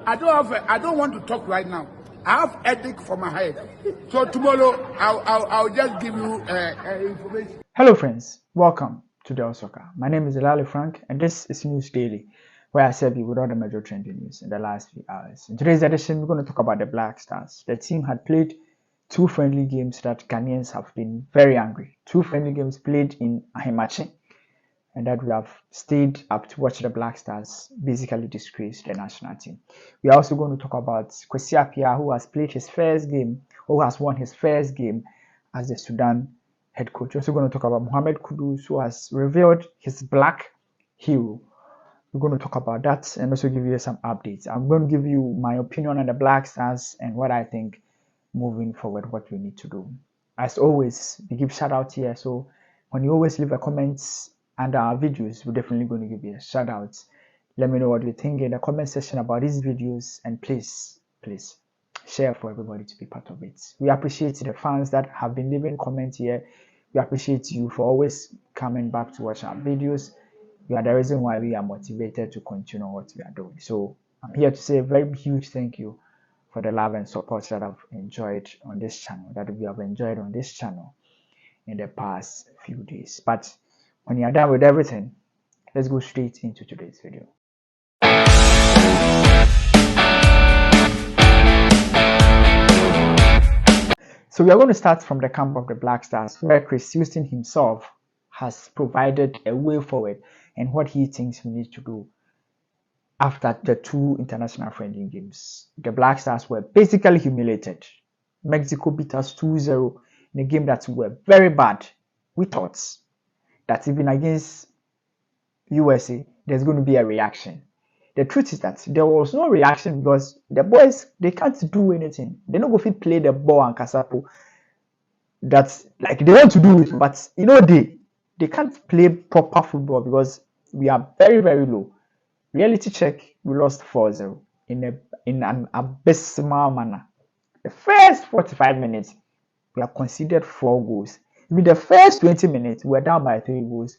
I don't want to talk right now. I have headache for my head. So tomorrow I'll just give you information. Hello friends, welcome to Del Soccer. My name is Elali Frank and this is News Daily, where I serve you with all the major trending news in the last few hours. In today's edition, we're going to talk about the Black Stars. The team had played two friendly games that Ghanaians have been very angry. Two friendly games played in Ahimachi, and that we have stayed up to watch the Black Stars basically disgrace the national team. We are also going to talk about KWESI APPIAH, who has played his first game, or who has won his first game as the Sudan head coach. We're also going to talk about Kudus, who has revealed his black hero. We're going to talk about that and also give you some updates. I'm going to give you my opinion on the Black Stars and what I think moving forward, what we need to do. As always, we give shout out here. So when you always leave a comment under our videos, we're definitely going to give you a shout out. Let me know what you think in the comment section about these videos, and please share for everybody to be part of it. We appreciate the fans that have been leaving comments here. We appreciate you for always coming back to watch our videos. You are the reason why we are motivated to continue what we are doing. So I'm here to say a very huge thank you for the love and support that I've enjoyed on this channel, that we have enjoyed on this channel in the past few days. But when you are done with everything, let's go straight into today's video. So we are going to start from the camp of the Black Stars, where Chris Houston himself has provided a way forward and what he thinks we need to do after the two international friendly games. The Black Stars were basically humiliated. Mexico beat us 2-0 in a game that were very bad. We thought that even against USA, there's going to be a reaction. The truth is that there was no reaction because the boys, they can't do anything. They're not going to play the ball and Kasapo. That's like they want to do it, but you know they can't play proper football because we are very, very low. Reality check, we lost 4-0 in an abysmal manner. The first 45 minutes, we have conceded 4 goals. In the first 20 minutes, we were down by 3 goals.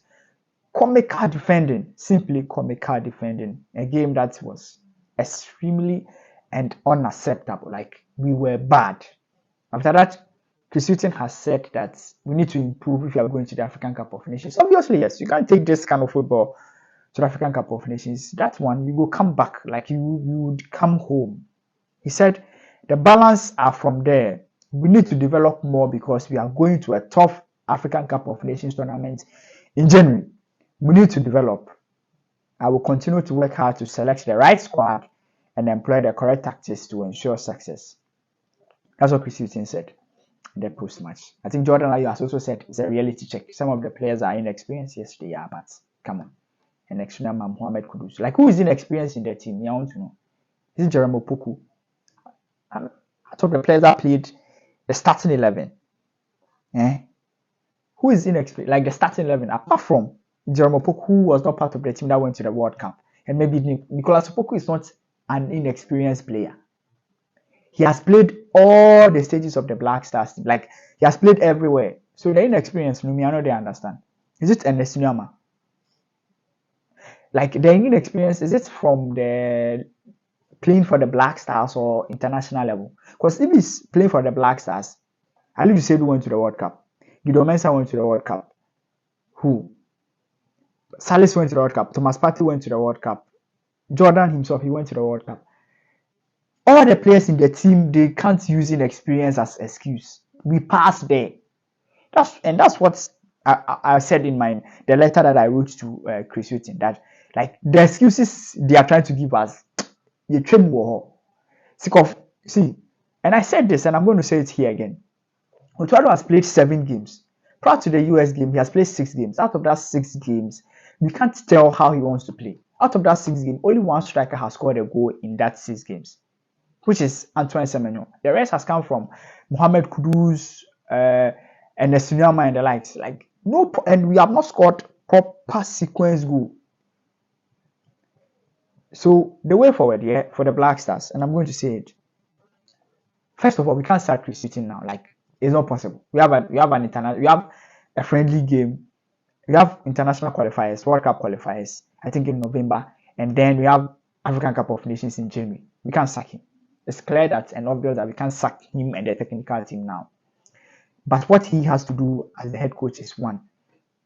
Comical defending, simply comical defending. A game that was extremely and unacceptable. Like, we were bad. After that, Chris Houston has said that we need to improve if you are going to the African Cup of Nations. Obviously, yes, you can't take this kind of football to the African Cup of Nations. That one, you will come back, like you would come home. He said, the balance are from there. We need to develop more because we are going to a tough African Cup of Nations tournament in January. We need to develop. I will continue to work hard to select the right squad and employ the correct tactics to ensure success. That's what Chris Houston said in the post-match. I think Jordan Ayew has also said it's a reality check. Some of the players are inexperienced. Yes, they are, but come on. And extra man Mohamed Kudus. Like, who is inexperienced in the team? I want to know. Is it Jeremy Opoku? I thought the players that played the starting 11. Who is inexperienced? Like the starting 11, apart from Jeremy Opoku, who was not part of the team that went to the World Cup. And maybe Nicolas Opoku is not an inexperienced player. He has played all the stages of the Black Stars team. Like, he has played everywhere. So the inexperienced, I know they understand. Is it Ernest Nyama? Like, the inexperience, is it from the playing for the Black Stars or international level? Because if he's playing for the Black Stars, Ali Seidu went to the World Cup. Guido Mensah went to the World Cup. Who? Salis went to the World Cup. Thomas Partey went to the World Cup. Jordan himself, he went to the World Cup. All the players in the team, they can't use inexperience as excuse. We passed there. That's what I said in the letter that I wrote to Chris Houston, that like the excuses they are trying to give us, you train more. See, and I said this, and I'm going to say it here again. Otuado has played 7 games. Prior to the US game, he has played 6 games. Out of that 6 games, we can't tell how he wants to play. Out of that 6 games, only one striker has scored a goal in that 6 games, which is Antoine Semenyo. The rest has come from Mohamed Kudus, and Nesunyama and the likes. Like, no, and we have not scored proper sequence goal. So the way forward, for the Black Stars, and I'm going to say it. First of all, we can't start recruiting now. Like, it's not possible. We have a friendly game. We have international qualifiers, World Cup qualifiers, I think in November, and then we have African Cup of Nations in January. We can't sack him. It's clear that and obvious that we can't sack him and the technical team now. But what he has to do as the head coach is one,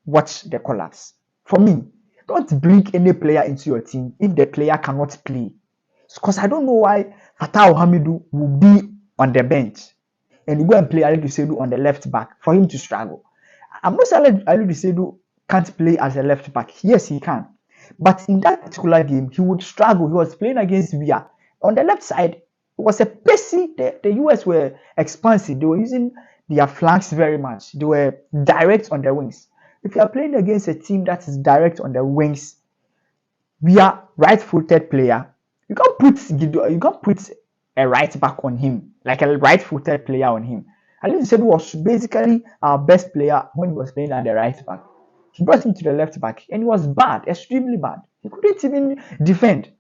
watch the collapse. For me, don't bring any player into your team if the player cannot play. Because I don't know why Fatah Hamidu will be on the bench and you go and play Ali Dusedu on the left back for him to struggle. I'm not saying Ali Dusedu can't play as a left back. Yes, he can. But in that particular game, he would struggle. He was playing against Villa. On the left side, it was a pacey. The US were expansive. They were using their flanks very much. They were direct on the wings. If you are playing against a team that is direct on the wings, we are right-footed player. You can't put a right back on him, like a right-footed player on him. Ali Sedu was basically our best player when he was playing at the right back. He brought him to the left back and he was bad, extremely bad. He couldn't even defend.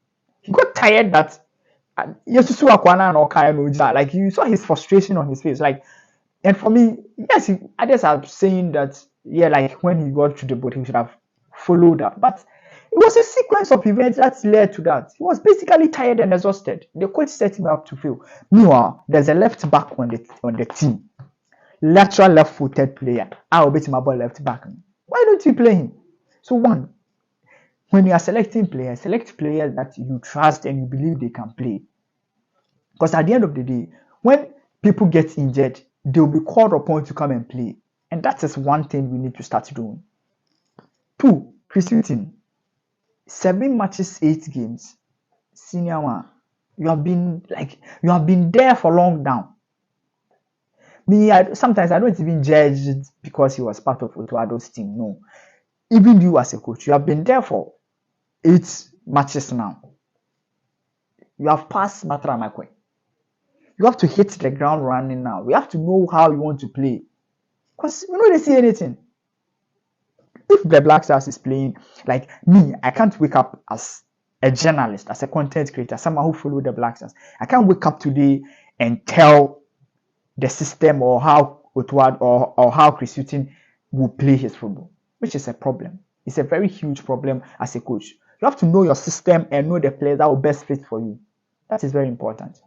He got tired that like you saw his frustration on his face. Like, and for me, yes, others are saying that like when he got to the boat, he should have followed up. But it was a sequence of events that led to that. He was basically tired and exhausted. The coach set him up to fail. Meanwhile, there's a left back on the team. Lateral left-footed player. I'll bet him about left back. Why don't you play him? So one, when you are selecting players, select players that you trust and you believe they can play. Because at the end of the day, when people get injured, they'll be called upon to come and play. And that is one thing we need to start doing. Two, Chris Hughton. 7 matches, 8 games. Senior one. You have been there for long now. Sometimes I don't even judge it because he was part of Otuado's team. No. Even you as a coach, you have been there for 8 matches now. You have passed Matra Makwe. You have to hit the ground running now. We have to know how you want to play. Because we don't see anything. If the Black Stars is playing, like me, I can't wake up as a journalist, as a content creator, someone who follows the Black Stars. I can't wake up today and tell the system or how Otuad or how Chris Hughton will play his football, which is a problem. It's a very huge problem as a coach. You have to know your system and know the players that will best fit for you. That is very important.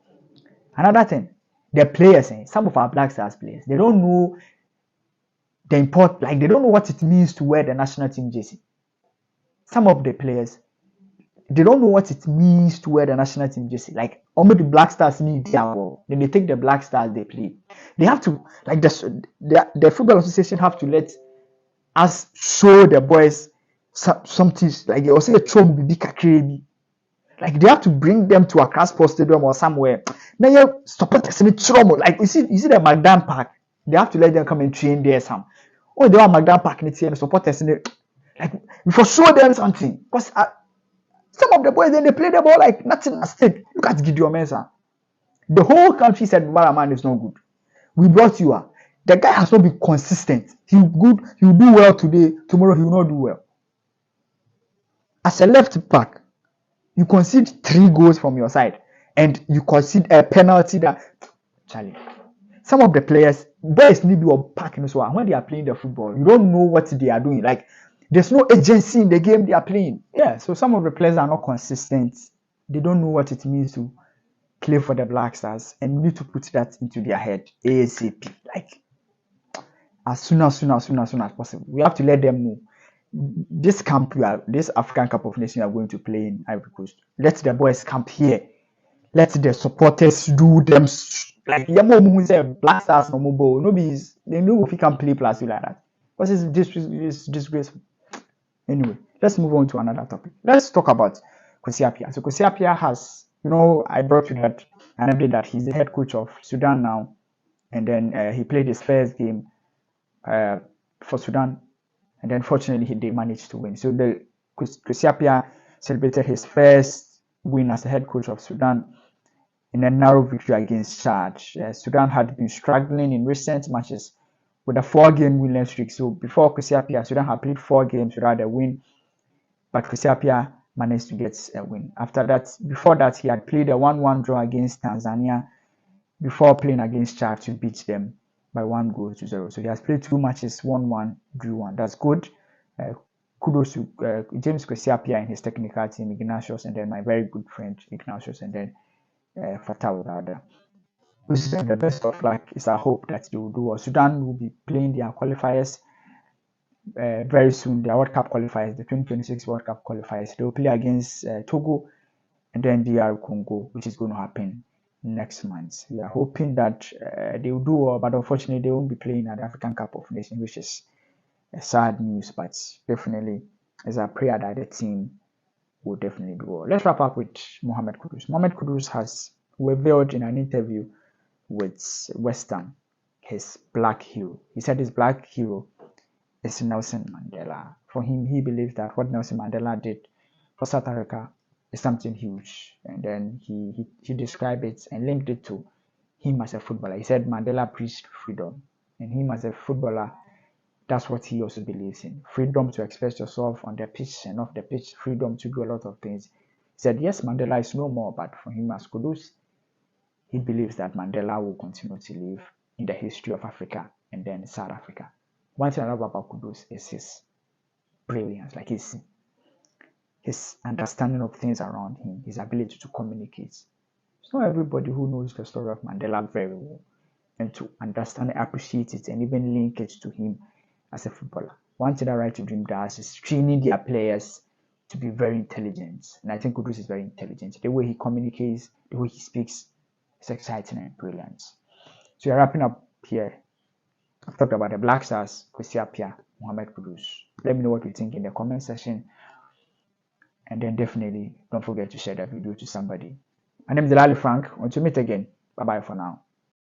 Another thing, the players, some of our Black Stars players, they don't know the import, like they don't know what it means to wear the national team jersey. Some of the players, they don't know what it means to wear the national team jersey. Like, only the Black Stars need their ball. Then they take the Black Stars, they play. They have to, like, the Football Association have to let us show the boys something, like, they also like, they have to bring them to Accra Sports Stadium or somewhere. Now, you support us in trouble. Like, you see the Magdan Park. They have to let them come and train there some. Oh, they are Magdan Park and support us in it. Like, before show them something. Because some of the boys, then they play the ball like nothing at stake. Look at Gideon Mensah. The whole country said Baraman is not good. We brought you up. The guy has not been consistent. He'll do well today, tomorrow he will not do well. As a left back, you concede 3 goals from your side and you concede a penalty that Charlie. Some of the players, boys need to be packing as well. When they are playing the football, you don't know what they are doing. Like, there's no agency in the game they are playing. Yeah, so some of the players are not consistent. They don't know what it means to play for the Black Stars, and you need to put that into their head ASAP. Like, as soon as possible. We have to let them know this African Cup of Nations you are going to play in Ivory Coast. Let the boys camp here. Let the supporters do them like who say Black Stars no mobile. Nobody's they know if you can play plus like that. Because it's disgraceful. Anyway, let's move on to another topic. Let's talk about KWESI APPIAH. So KWESI APPIAH has, I brought you that and update that he's the head coach of Sudan now, and then he played his first game for Sudan, and then fortunately they managed to win. So the KWESI APPIAH celebrated his first win as the head coach of Sudan in a narrow victory against Chad. Sudan had been struggling in recent matches with a 4-game winless streak. So before KWESI APPIAH, Sudan had played 4 games without a win, but KWESI APPIAH managed to get a win. Before that, he had played a 1-1 draw against Tanzania before playing against Chad to beat them by 1-0. So he has played 2 matches, 1-1, drew 1. That's good. Kudus to James KWESI APPIAH and his technical team, Ignatius, and then my very good friend Ignatius, and then Fatal rather. Wish them the best of luck. It's our hope that they will do well. Sudan will be playing their qualifiers very soon. Their World Cup qualifiers, the 2026 World Cup qualifiers. They will play against Togo and then DR Congo, which is going to happen next month. We are hoping that they will do well, but unfortunately they won't be playing at the African Cup of Nations, which is sad news. But definitely, it's a prayer that the team will definitely do well. Let's wrap up with Mohamed Kudus. Mohamed Kudus has revealed in an interview with Western his black hero. He said his black hero is Nelson Mandela. For him, he believes that what Nelson Mandela did for South Africa is something huge. And then he described it and linked it to him as a footballer. He said Mandela preached freedom. And him as a footballer, that's what he also believes in. Freedom to express yourself on the pitch and off the pitch. Freedom to do a lot of things. He said, yes, Mandela is no more, but for him as Kudus, he believes that Mandela will continue to live in the history of Africa and then South Africa. One thing I love about Kudus is his brilliance, like his understanding of things around him, his ability to communicate. It's not everybody who knows the story of Mandela very well, and to understand and appreciate it and even link it to him as a footballer. One thing that Right to Dream does is training their players to be very intelligent. And I think Kudus is very intelligent. The way he communicates, the way he speaks, is exciting and brilliant. So we're wrapping up here. I've talked about the Black Stars, KWESI APPIAH, Mohamed Kudus. Let me know what you think in the comment section. And then definitely don't forget to share that video to somebody. My name is Delali Frank. Until we meet again. Bye bye for now.